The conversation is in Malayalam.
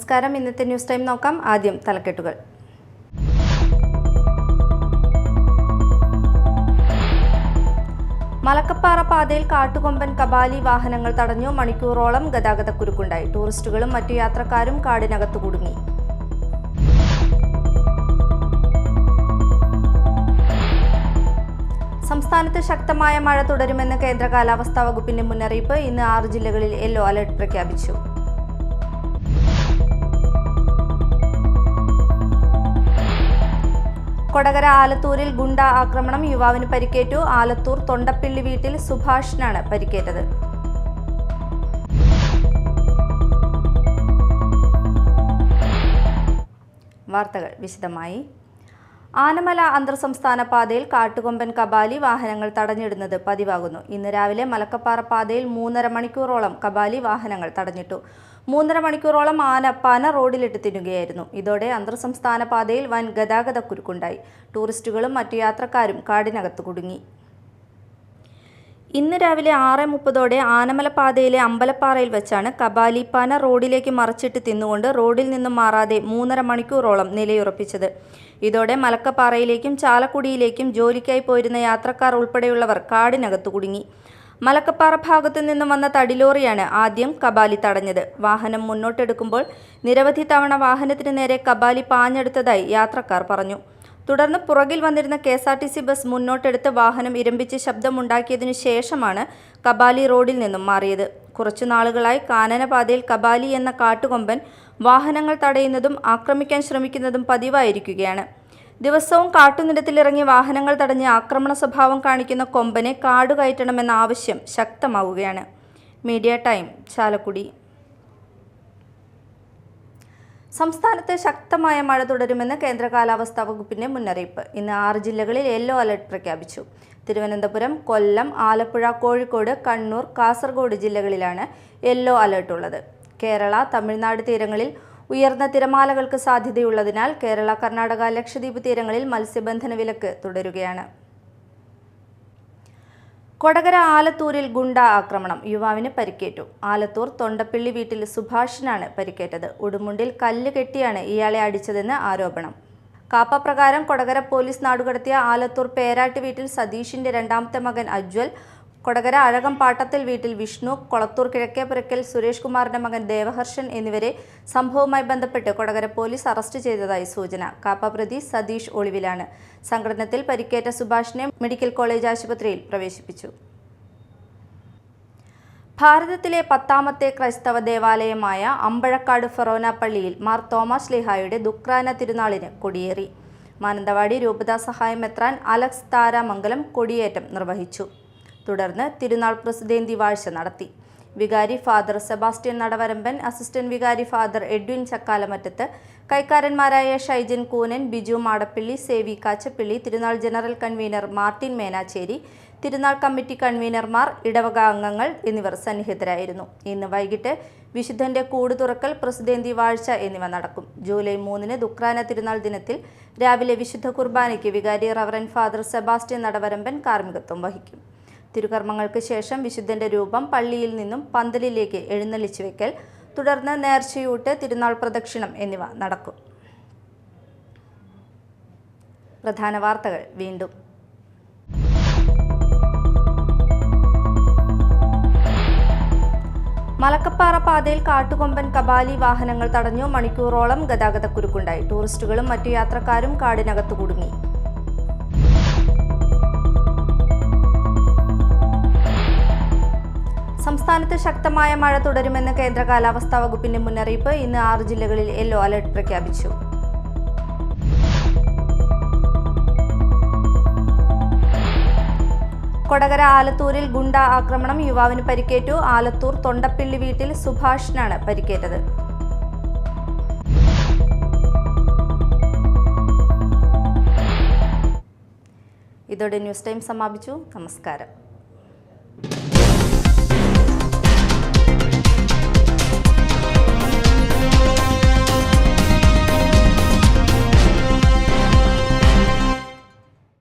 നമസ്കാരം. ഇന്നത്തെ ന്യൂസ് ടൈം നോക്കാം. ആദ്യം തലക്കെട്ടുകൾ. മലക്കപ്പാറ പാതയിൽ കാട്ടുകൊമ്പൻ കബാലി വാഹനങ്ങൾ തടഞ്ഞു. മണിക്കൂറോളം ഗതാഗതക്കുരുക്കുണ്ടായി. ടൂറിസ്റ്റുകളും മറ്റു യാത്രക്കാരും കാടിനകത്തു കുടുങ്ങി. സംസ്ഥാനത്ത് ശക്തമായ മഴ തുടരുമെന്ന് കേന്ദ്ര കാലാവസ്ഥാ വകുപ്പിന്റെ മുന്നറിയിപ്പ്. ഇന്ന് 6 ജില്ലകളിൽ യെല്ലോ അലർട്ട് പ്രഖ്യാപിച്ചു. കൊടകര ആലത്തൂരിൽ ഗുണ്ട ആക്രമണം. യുവാവിന് പരിക്കേറ്റു. ആലത്തൂർ തൊണ്ടപ്പിള്ളി വീട്ടിൽ സുഭാഷിനാണ് പരിക്കേറ്റത്. വാർത്തകൾ വിശദമായി. ആനമല അന്തർസംസ്ഥാന പാതയിൽ കാട്ടുകൊമ്പൻ കബാലി വാഹനങ്ങൾ തടഞ്ഞിടുന്നത് പതിവാകുന്നു. ഇന്ന് രാവിലെ മലക്കപ്പാറ പാതയിൽ 3.5 മണിക്കൂറോളം കബാലി വാഹനങ്ങൾ തടഞ്ഞിട്ടു. 3.5 മണിക്കൂറോളം ആന പന റോഡിലിട്ട് തിന്നുകയായിരുന്നു. ഇതോടെ അന്തർസംസ്ഥാന പാതയിൽ വൻ ഗതാഗതക്കുരുക്കുണ്ടായി. ടൂറിസ്റ്റുകളും മറ്റു യാത്രക്കാരും കാടിനകത്ത് കുടുങ്ങി. ഇന്ന് രാവിലെ 6:30 ആനമല പാതയിലെ അമ്പലപ്പാറയിൽ വെച്ചാണ് കബാലി പന റോഡിലേക്ക് മറച്ചിട്ട് തിന്നുകൊണ്ട് റോഡിൽ നിന്നും മാറാതെ 3.5 മണിക്കൂറോളം നിലയുറപ്പിച്ചത്. ഇതോടെ മലക്കപ്പാറയിലേക്കും ചാലക്കുടിയിലേക്കും ജോലിക്കായി പോയിരുന്ന യാത്രക്കാർ ഉൾപ്പെടെയുള്ളവർ കാടിനകത്തു കുടുങ്ങി. മലക്കപ്പാറ ഭാഗത്തു നിന്നും വന്ന തടിലോറിയാണ് ആദ്യം കബാലി തടഞ്ഞത്. വാഹനം മുന്നോട്ടെടുക്കുമ്പോൾ നിരവധി തവണ വാഹനത്തിന് നേരെ കബാലി പാഞ്ഞെടുത്തതായി യാത്രക്കാർ പറഞ്ഞു. തുടർന്ന് പുറകിൽ വന്നിരുന്ന KSRTC ബസ് മുന്നോട്ടെടുത്ത് വാഹനം ഇരമ്പിച്ച് ശബ്ദമുണ്ടാക്കിയതിനു ശേഷമാണ് കബാലി റോഡിൽ നിന്നും മാറിയത്. കുറച്ചു നാളുകളായി കാനനപാതയിൽ കബാലി എന്ന കാട്ടുകൊമ്പൻ വാഹനങ്ങൾ തടയുന്നതും ആക്രമിക്കാൻ ശ്രമിക്കുന്നതും പതിവായിരിക്കുകയാണ്. ദിവസവും കാട്ടുനിരത്തിലിറങ്ങി വാഹനങ്ങൾ തടഞ്ഞ് ആക്രമണ സ്വഭാവം കാണിക്കുന്ന കൊമ്പനെ കാടുകയറ്റണമെന്ന ആവശ്യം ശക്തമാവുകയാണ്. Media time, Chalakudy. സംസ്ഥാനത്ത് ശക്തമായ മഴ തുടരുമെന്ന് കേന്ദ്ര കാലാവസ്ഥാ വകുപ്പിന്റെ മുന്നറിയിപ്പ്. ഇന്ന് 6 ജില്ലകളിൽ യെല്ലോ അലർട്ട് പ്രഖ്യാപിച്ചു. തിരുവനന്തപുരം, കൊല്ലം, ആലപ്പുഴ, കോഴിക്കോട്, കണ്ണൂർ, കാസർഗോഡ് ജില്ലകളിലാണ് യെല്ലോ അലർട്ട് ഉള്ളത്. കേരള, തമിഴ്നാട് തീരങ്ങളിൽ ഉയർന്ന തിരമാലകൾക്ക് സാധ്യതയുള്ളതിനാൽ കേരള, കർണാടക, ലക്ഷദ്വീപ് തീരങ്ങളിൽ മത്സ്യബന്ധന വിലക്ക് തുടരുകയാണ്. കൊടകര ആലത്തൂരിൽ ഗുണ്ട ആക്രമണം. യുവാവിന് പരിക്കേറ്റു. ആലത്തൂർ തൊണ്ടപ്പിള്ളി വീട്ടിൽ സുഭാഷിനാണ് പരിക്കേറ്റത്. ഉടുമുണ്ടിൽ കല്ല് കെട്ടിയാണ് ഇയാളെ അടിച്ചതെന്ന് ആരോപണം. കാപ്പ പ്രകാരം കൊടകര പോലീസ് നാടുകടത്തിയ ആലത്തൂർ പേരാട്ട് വീട്ടിൽ സതീഷിന്റെ 2ാമത്തെ മകൻ അജ്വൽ, കൊടകര അഴകം പാട്ടത്തിൽ വീട്ടിൽ വിഷ്ണു, കൊളത്തൂർ കിഴക്കേപ്പുരയ്ക്കൽ സുരേഷ് കുമാറിന്റെ മകൻ ദേവഹർഷൻ എന്നിവരെ സംഭവവുമായി ബന്ധപ്പെട്ട് കൊടകര പോലീസ് അറസ്റ്റ് ചെയ്തതായി സൂചന. കാപ്പ പ്രതി സതീഷ് ഒളിവിലാണ്. സംഘടനത്തിൽ പരിക്കേറ്റ സുഭാഷിനെ മെഡിക്കൽ കോളേജ് ആശുപത്രിയിൽ പ്രവേശിപ്പിച്ചു. ഭാരതത്തിലെ 10ാമത്തെ ക്രൈസ്തവ ദേവാലയമായ അമ്പഴക്കാട് ഫെറോന പള്ളിയിൽ മാർ തോമസ് ശ്ലീഹായുടെ ദുഃഖ്രാന തിരുനാളിന് കൊടിയേറി. മാനന്തവാടി രൂപതാ സഹായ മെത്രാൻ അലക്സ് താരാമംഗലം കൊടിയേറ്റം നിർവഹിച്ചു. തുടർന്ന് തിരുനാൾ പ്രസിദ്ധേന്തി വാഴ്ച നടത്തി. വികാരി ഫാദർ സെബാസ്റ്റ്യൻ നടവരമ്പൻ, അസിസ്റ്റന്റ് വികാരി ഫാദർ എഡ്വിൻ ചക്കാലമറ്റത്ത്, കൈക്കാരന്മാരായ ഷൈജൻ കൂനൻ, ബിജു മാടപ്പള്ളി, സേവി കാച്ചപ്പള്ളി, തിരുനാൾ ജനറൽ കൺവീനർ മാർട്ടിൻ മേനാച്ചേരി, തിരുനാൾ കമ്മിറ്റി കൺവീനർമാർ, ഇടവക അംഗങ്ങൾ എന്നിവർ സന്നിഹിതരായിരുന്നു. ഇന്ന് വൈകിട്ട് വിശുദ്ധന്റെ കൂട് തുറക്കൽ, പ്രസിദ്ധേന്തി വാഴ്ച എന്നിവ നടക്കും. ജൂലൈ 3 ദുഃഖ്രാന തിരുനാൾ ദിനത്തിൽ രാവിലെ വിശുദ്ധ കുർബാനയ്ക്ക് വികാരി റവറൻ ഫാദർ സെബാസ്റ്റ്യൻ നടവരമ്പൻ കാർമ്മികത്വം വഹിക്കും. തിരുകർമ്മങ്ങൾക്ക് ശേഷം വിശുദ്ധന്റെ രൂപം പള്ളിയിൽ നിന്നും പന്തലിലേക്ക് എഴുന്നള്ളിച്ചു വെക്കൽ, തുടർന്ന് നേർച്ചയൂട്ട്, തിരുനാൾ പ്രദക്ഷിണം എന്നിവ നടക്കും. പ്രധാന വാർത്തകൾ വീണ്ടും. മലക്കപ്പാറ പാതയിൽ കാട്ടുകൊമ്പൻ കബാലി വാഹനങ്ങൾ തടഞ്ഞു. മണിക്കൂറോളം ഗതാഗതക്കുരുക്കുണ്ടായി. ടൂറിസ്റ്റുകളും മറ്റു യാത്രക്കാരും കാടിനകത്തു കുടുങ്ങി. സംസ്ഥാനത്ത് ശക്തമായ മഴ തുടരുമെന്ന് കേന്ദ്ര കാലാവസ്ഥാ വകുപ്പിന്റെ മുന്നറിയിപ്പ്. ഇന്ന് 6 ജില്ലകളിൽ യെല്ലോ അലർട്ട് പ്രഖ്യാപിച്ചു. കൊടകര ആലത്തൂരിൽ ഗുണ്ട ആക്രമണം. യുവാവിന് പരിക്കേറ്റു. ആലത്തൂർ തൊണ്ടപ്പിള്ളി വീട്ടിൽ സുഭാഷിനാണ് പരിക്കേറ്റത്. ഇതോടെ ന്യൂസ് ടൈം സമാപിച്ചു. നമസ്കാരം.